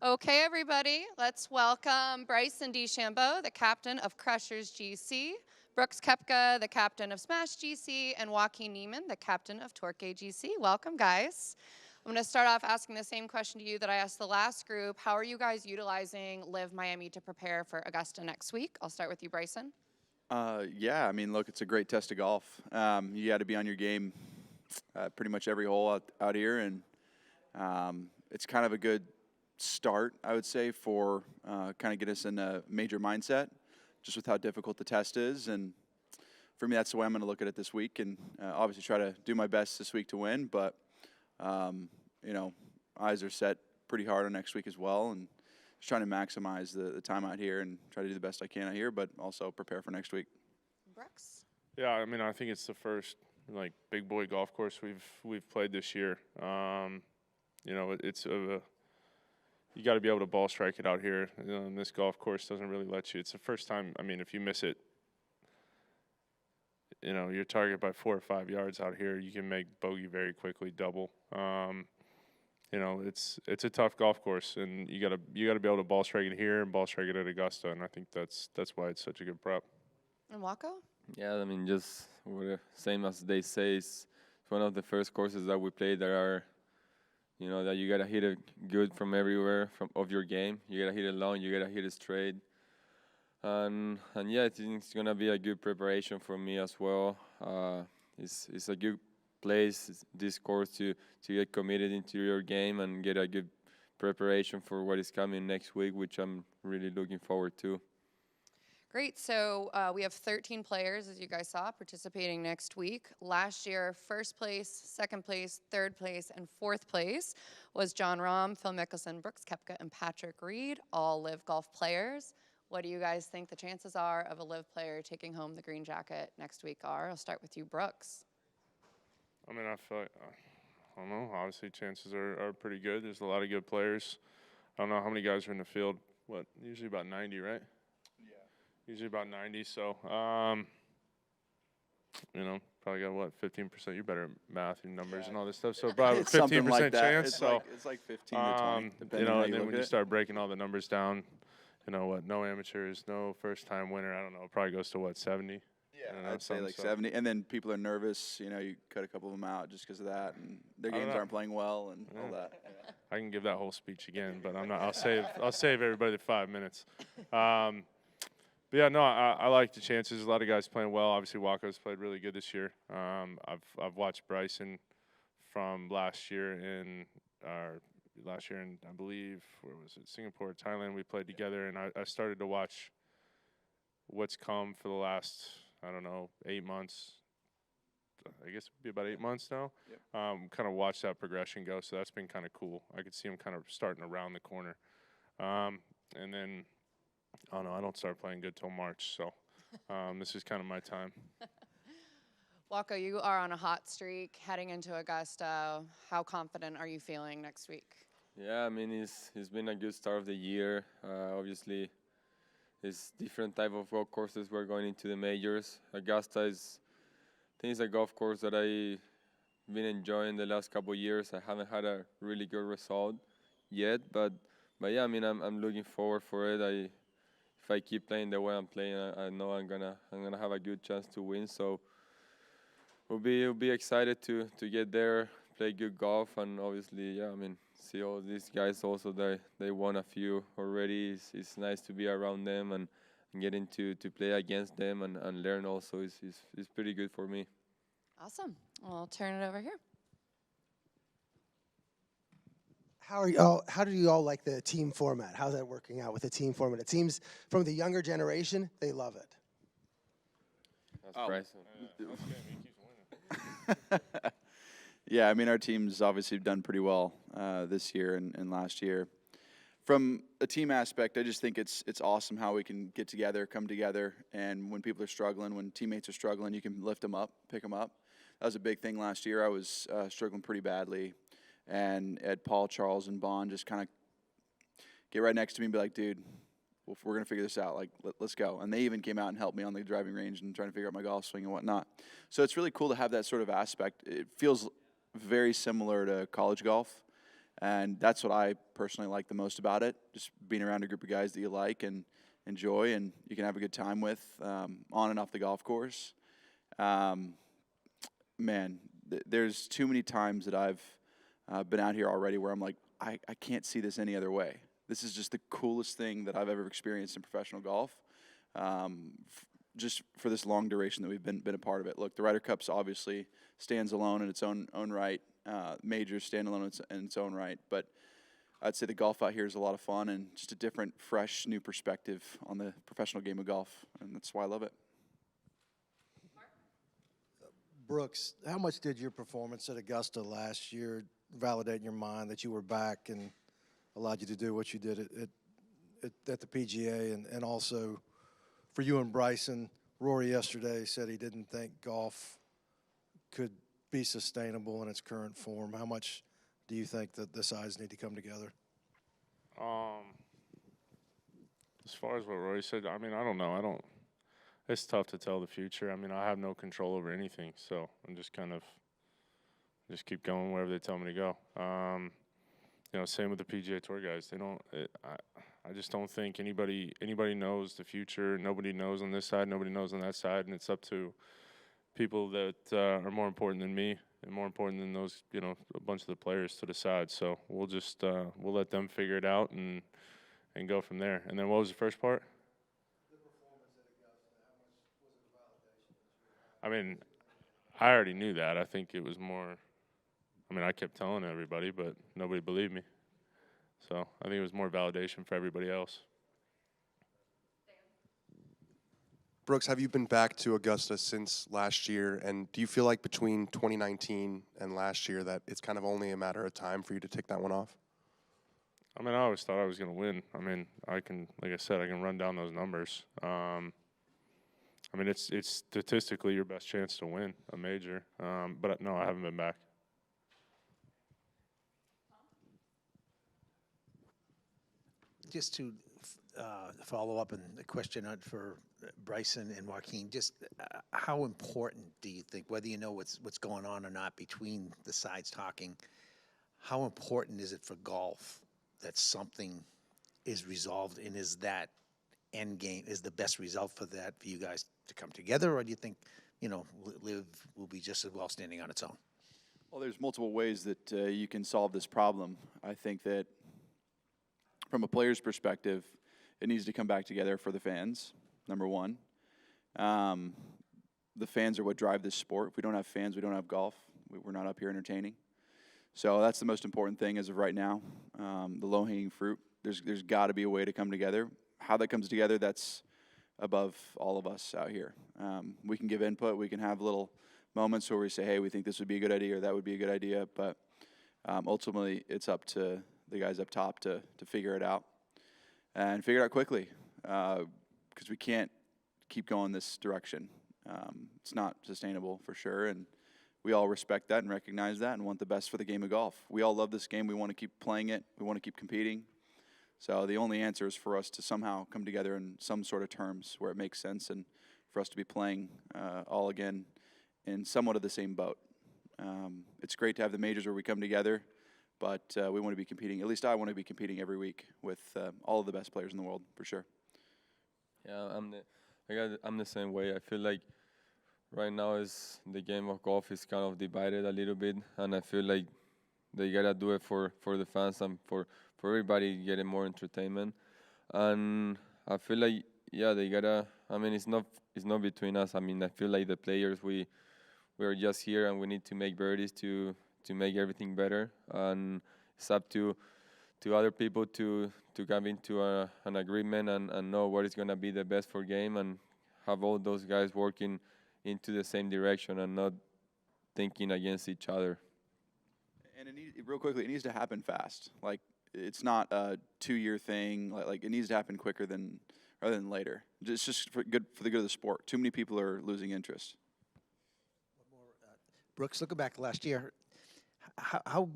Okay, everybody, let's welcome Bryson DeChambeau, the captain of Crushers GC, Brook Koepka, the captain of Smash GC, and Joaquín Niemann, the captain of Torquay GC. Welcome, guys. I'm going to start off asking the same question to you that I asked the last group. How are you guys utilizing LIV Miami to prepare for Augusta next week? I'll start with you, Bryson. Yeah, I mean, look, it's a great test of golf. You got to be on your game pretty much every hole out here, and it's kind of a good start, I would say, for kind of get us in a major mindset, just with how difficult the test is. And for me, that's the way I'm going to look at it this week, and obviously try to do my best this week to win. But you know, eyes are set pretty hard on next week as well, and just trying to maximize the time out here and try to do the best I can out here, but also prepare for next week. Brooks? Yeah, I mean, I think it's the first big boy golf course we've played this year. You know, it's you got to be able to ball strike it out here. You know, and this golf course doesn't really let you. It's the first time. I mean, if you miss it, you know, your target by 4 or 5 yards out here, you can make bogey very quickly, double. You know, it's a tough golf course, and you gotta be able to ball strike it here and ball strike it at Augusta, and I think that's why it's such a good prep. And Waco? Yeah, I mean, just same as they say, it's one of the first courses that we play that are, you know, that you gotta hit it good from everywhere of your game. You gotta hit it long, you gotta hit it straight, and yeah, I think it's gonna be a good preparation for me as well. It's a good place, this course, to get committed into your game and get a good preparation for what is coming next week, which I'm really looking forward to. Great. So we have 13 players, as you guys saw, participating next week. Last year, first place, second place, third place, and fourth place was John Rahm, Phil Mickelson, Brooks Koepka, and Patrick Reed, all LIV Golf players. What do you guys think the chances are of a LIV player taking home the green jacket next week are? I'll start with you, Brooks. I mean, I feel like, I don't know, obviously chances are pretty good. There's a lot of good players. I don't know how many guys are in the field. What, usually about 90, right? Yeah. Usually about 90, so, you know, probably got, what, 15%? You're better at math and numbers and all this stuff, so probably 15% like chance. It's so, it's like 15 to 20, depending you know, on how and you then look when at you it. start breaking all the numbers down, you know what, no amateurs, no first-time winner, I don't know, it probably goes to, what, 70? Yeah, I'd say like 70, and then people are nervous. You know, you cut a couple of them out just because of that, and their games aren't playing well and all that. Yeah. I can give that whole speech again, but I'm not. I'll save everybody the 5 minutes. But yeah, no, I like the chances. A lot of guys playing well. Obviously, Waco's played really good this year. I've watched Bryson from last year in I believe, where was it, Singapore, Thailand. We played together, and I started to watch what's come for the last, I don't know, 8 months. I guess it would be about 8 months now. Yep. Kind of watch that progression go, so that's been kind of cool. I could see him kind of starting to round the corner. And then, I don't know, I don't start playing good till March, so this is kind of my time. Waco, you are on a hot streak heading into Augusta. How confident are you feeling next week? Yeah, I mean, it's been a good start of the year. Obviously, it's different type of golf courses we're going into the majors. Augusta is, I think it's a golf course that I've been enjoying the last couple of years. I haven't had a really good result yet, but yeah, I mean, I'm looking forward for it. If I keep playing the way I'm playing, I know I'm gonna have a good chance to win. So we'll be excited to get there, play good golf, and obviously, yeah, I mean, see all these guys also, they won a few already. It's nice to be around them and getting to play against them and learn also is pretty good for me. Awesome. Well, I'll turn it over here. How do you all like the team format? How's that working out with the team format? It seems from the younger generation, they love it. That's Bryson. Yeah, I mean, our team's obviously done pretty well this year and last year. From a team aspect, I just think it's awesome how we can get together, come together, and when people are struggling, when teammates are struggling, you can lift them up, pick them up. That was a big thing last year. I was struggling pretty badly, and Ed, Paul, Charles, and Bond just kind of get right next to me and be like, dude, we're going to figure this out. Like, let's go. And they even came out and helped me on the driving range and trying to figure out my golf swing and whatnot. So it's really cool to have that sort of aspect. It feels very similar to college golf. And that's what I personally like the most about it, just being around a group of guys that you like and enjoy and you can have a good time with on and off the golf course. Man, there's too many times that I've been out here already where I'm like, I can't see this any other way. This is just the coolest thing that I've ever experienced in professional golf, just for this long duration that we've been a part of it. Look, the Ryder Cup's obviously stands alone in its own right. Majors stand alone in its own right. But I'd say the golf out here is a lot of fun and just a different, fresh, new perspective on the professional game of golf, and that's why I love it. Brooks, how much did your performance at Augusta last year validate in your mind that you were back and allowed you to do what you did at the PGA? And also, for you and Bryson, Rory yesterday said he didn't think golf could be sustainable in its current form. How much do you think that the sides need to come together? As far as what Roy said, I mean, I don't know. It's tough to tell the future. I mean, I have no control over anything, so I'm just kind of keep going wherever they tell me to go. You know, same with the PGA Tour guys. I just don't think anybody knows the future. Nobody knows on this side. Nobody knows on that side, and it's up to people that are more important than me and more important than those, you know, a bunch of the players to decide. So we'll just we'll let them figure it out and go from there. And then what was the first part? I mean, I already knew that. I think it was more, I mean, I kept telling everybody, but nobody believed me. So I think it was more validation for everybody else. Brooks, have you been back to Augusta since last year? And do you feel like between 2019 and last year that it's kind of only a matter of time for you to tick that one off? I mean, I always thought I was going to win. I mean, like I said, I can run down those numbers. I mean, it's statistically your best chance to win a major. But no, I haven't been back. Just to follow up on the question for Bryson and Joaquín, just how important do you think, whether you know what's going on or not between the sides talking, how important is it for golf that something is resolved, and is that end game is the best result for you guys to come together, or do you think, you know, LIV will be just as well standing on its own? Well, there's multiple ways that you can solve this problem. I think that from a player's perspective, it needs to come back together for the fans, number one. The fans are what drive this sport. If we don't have fans, we don't have golf. We're not up here entertaining. So that's the most important thing as of right now, the low-hanging fruit. There's got to be a way to come together. How that comes together, that's above all of us out here. We can give input. We can have little moments where we say, hey, we think this would be a good idea or that would be a good idea. But ultimately, it's up to the guys up top to figure it out and figure it out quickly, because we can't keep going this direction. It's not sustainable for sure, and we all respect that and recognize that and want the best for the game of golf. We all love this game. We want to keep playing it. We want to keep competing. So the only answer is for us to somehow come together in some sort of terms where it makes sense, and for us to be playing all again in somewhat of the same boat. It's great to have the majors where we come together, but we want to be competing. At least I want to be competing every week with all of the best players in the world, for sure. Yeah, I'm the same way. I feel like right now is the game of golf is kind of divided a little bit, and I feel like they gotta do it for the fans and for everybody getting more entertainment. And I feel like, yeah, they gotta. I mean, it's not between us. I mean, I feel like the players we are just here and we need to make birdies to make everything better, and it's up to other people to come into an agreement and know what is gonna be the best for game, and have all those guys working into the same direction and not thinking against each other. And real quickly, it needs to happen fast. Like, it's not a 2-year thing. Like it needs to happen quicker rather than later. It's just for the good of the sport. Too many people are losing interest. Brooks, looking back last year, how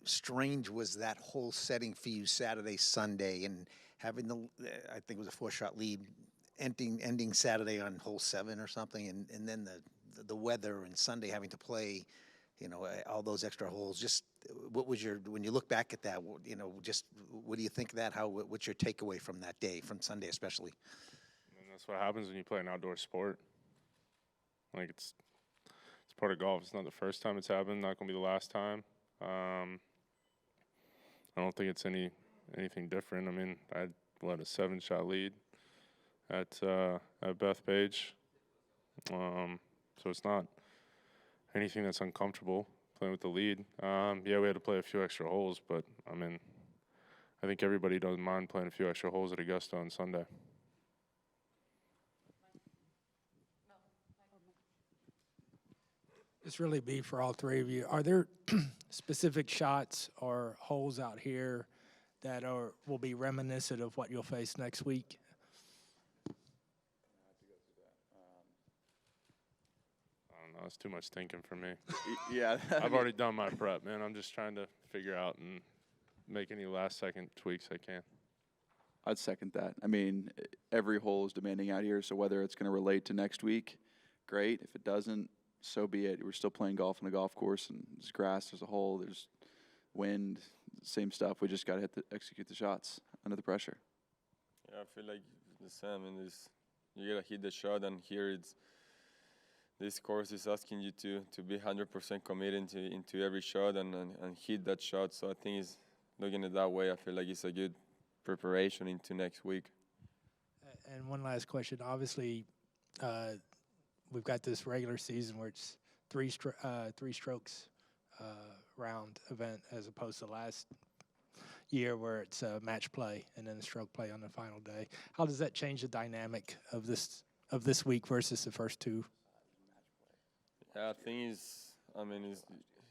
strange was that whole setting for you Saturday, Sunday, and having I think it was a 4-shot lead, ending Saturday on hole 7 or something, and then the weather, and Sunday having to play, you know, all those extra holes. Just what was when you look back at that, just what do you think of that? What's your takeaway from that day, from Sunday especially? And that's what happens when you play an outdoor sport. Like it's part of golf. It's not the first time it's happened. Not gonna be the last time. I don't think it's anything different. I mean, I had a 7-shot lead at Bethpage. So it's not anything that's uncomfortable playing with the lead. Yeah, we had to play a few extra holes, but I mean, I think everybody doesn't mind playing a few extra holes at Augusta on Sunday. This really be for all three of you. Are there specific shots or holes out here that will be reminiscent of what you'll face next week? I don't know. It's too much thinking for me. Yeah. I've already done my prep, man. I'm just trying to figure out and make any last-second tweaks I can. I'd second that. I mean, every hole is demanding out here, so whether it's going to relate to next week, great. If it doesn't, so be it. We're still playing golf on a golf course, and there's grass, there's a hole, there's wind, same stuff. We just got to execute the shots under the pressure. Yeah, I feel like the same. You gotta hit the shot, and here this course is asking you to be 100% committed into every shot and hit that shot. So I think looking at it that way, I feel like it's a good preparation into next week. And one last question. Obviously, we've got this regular season where it's three strokes round event as opposed to last year where it's match play and then a stroke play on the final day. How does that change the dynamic of this week versus the first two? Yeah, I think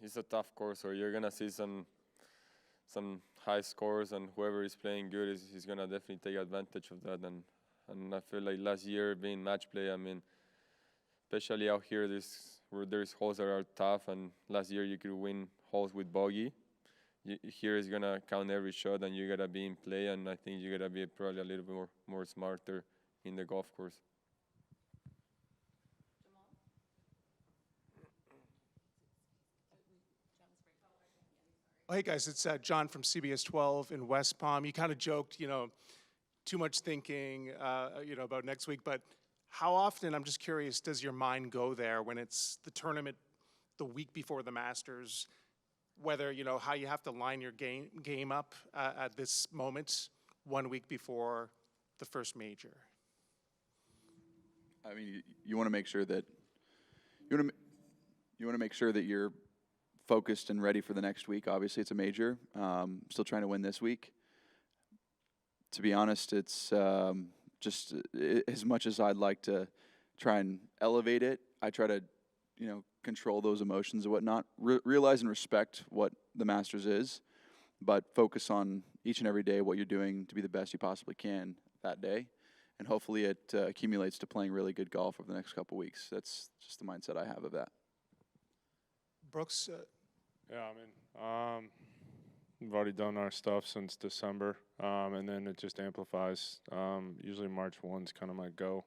it's a tough course, so you're gonna see some high scores, and whoever is playing good is gonna definitely take advantage of that. And I feel like last year being match play, I mean, especially out here, where there's holes that are tough, and last year you could win holes with bogey. Here is gonna count every shot, and you gotta be in play, and I think you gotta be probably a little bit more smarter in the golf course. Hey guys, it's John from CBS 12 in West Palm. You kind of joked, too much thinking, about next week, but how often, I'm just curious, does your mind go there when it's the tournament the week before the Masters, whether, how you have to line your game up at this moment 1 week before the first major? I mean, you want to make sure that you're focused and ready for the next week. Obviously, it's a major. Still trying to win this week. To be honest, it's just as much as I'd like to try and elevate it, I try to, control those emotions and whatnot. Realize and respect what the Masters is, but focus on each and every day what you're doing to be the best you possibly can that day. And hopefully it accumulates to playing really good golf over the next couple weeks. That's just the mindset I have of that. Brooks? Yeah, I mean, we've already done our stuff since December, and then it just amplifies. Usually March 1's kind of my go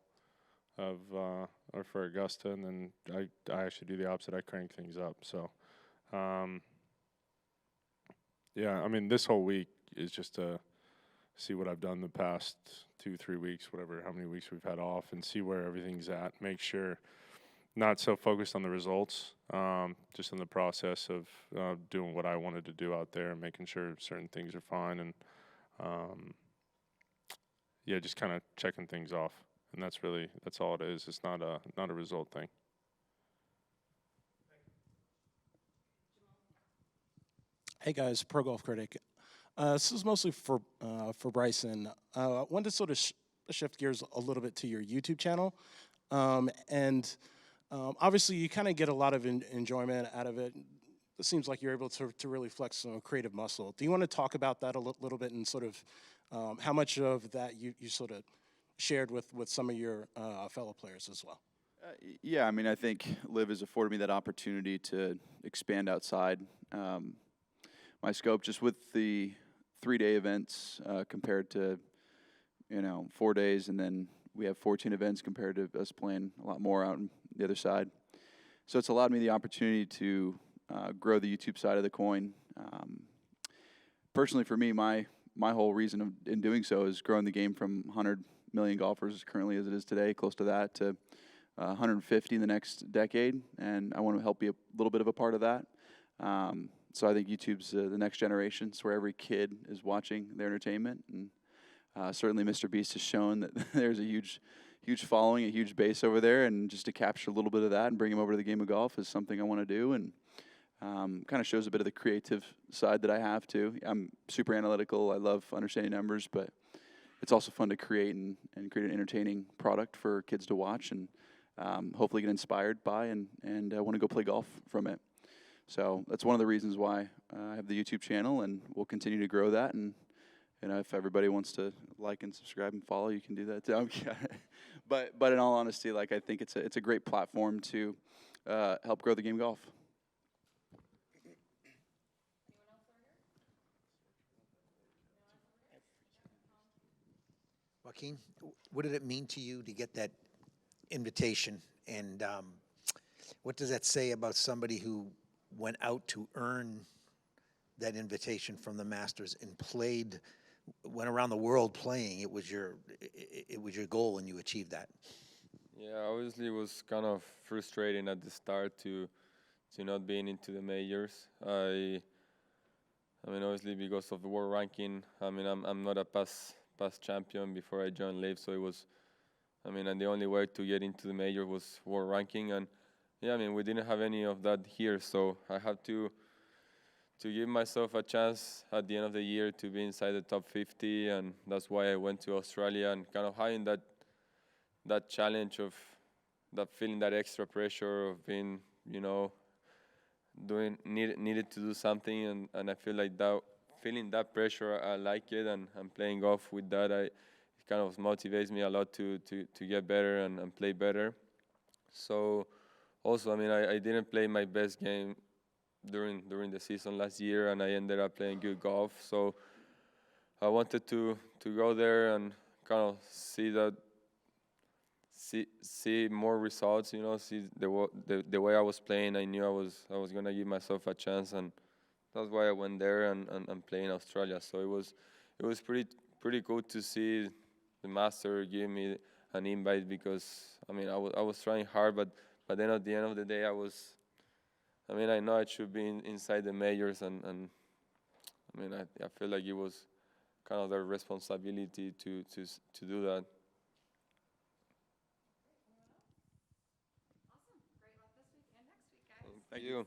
or for Augusta, and then I actually do the opposite. I crank things up. So, yeah, I mean, this whole week is just to see what I've done the past 2-3 weeks, how many weeks we've had off, and see where everything's at. Make sure not so focused on the results, just in the process of doing what I wanted to do out there and making sure certain things are fine, and yeah, just kind of checking things off. And that's all it is. It's not a result thing. Hey guys, Pro Golf Critic. This is mostly for Bryson. I wanted to sort of shift gears a little bit to your YouTube channel, and obviously you kind of get a lot of enjoyment out of it. It seems like you're able to really flex some creative muscle. Do you want to talk about that a little bit and sort of how much of that you sort of shared with some of your fellow players as well? Yeah, I mean, I think LIV has afforded me that opportunity to expand outside my scope, just with the 3-day events compared to 4 days, and then we have 14 events compared to us playing a lot more out on the other side. So it's allowed me the opportunity to grow the YouTube side of the coin. Personally, for me, my whole reason in doing so is growing the game from 100 million golfers currently as it is today, close to that, to 150 in the next decade, and I want to help be a little bit of a part of that. So I think YouTube's the next generation. It's where every kid is watching their entertainment, and certainly Mr. Beast has shown that there's a huge following, a huge base over there, and just to capture a little bit of that and bring him over to the game of golf is something I want to do, and kind of shows a bit of the creative side that I have too. I'm super analytical. I love understanding numbers, but it's also fun to create and create an entertaining product for kids to watch and hopefully get inspired by and want to go play golf from it. So that's one of the reasons why I have the YouTube channel, and we'll continue to grow that. And if everybody wants to like and subscribe and follow, you can do that too. But in all honesty, like, I think it's a great platform to help grow the game of golf. Joaquín, what did it mean to you to get that invitation, and what does that say about somebody who went out to earn that invitation from the Masters and went around the world playing? It was your goal, and you achieved that. Yeah, obviously it was kind of frustrating at the start to not being into the majors. I mean, obviously because of the world ranking. I mean, I'm not a past champion before I joined LIV, so it was. I mean, and the only way to get into the major was world ranking, and yeah, I mean, we didn't have any of that here, so I had to give myself a chance at the end of the year to be inside the top 50, and that's why I went to Australia, and kind of having that challenge of that feeling, that extra pressure of being, needed to do something, and I feel like that feeling that pressure, I like it, and I'm playing golf with that. It kind of motivates me a lot to get better and play better. So also, I mean, I didn't play my best game during the season last year, and I ended up playing good golf. So I wanted to go there and kind of see more results. See the way I was playing. I knew I was gonna give myself a chance, and that's why I went there and play in Australia. So it was pretty cool to see the master give me an invite, because I mean I was trying hard, but then at the end of the day I know I should be inside the majors, and I mean I feel like it was kind of their responsibility to do that. Awesome. Great luck this week and next week, guys. Thank you.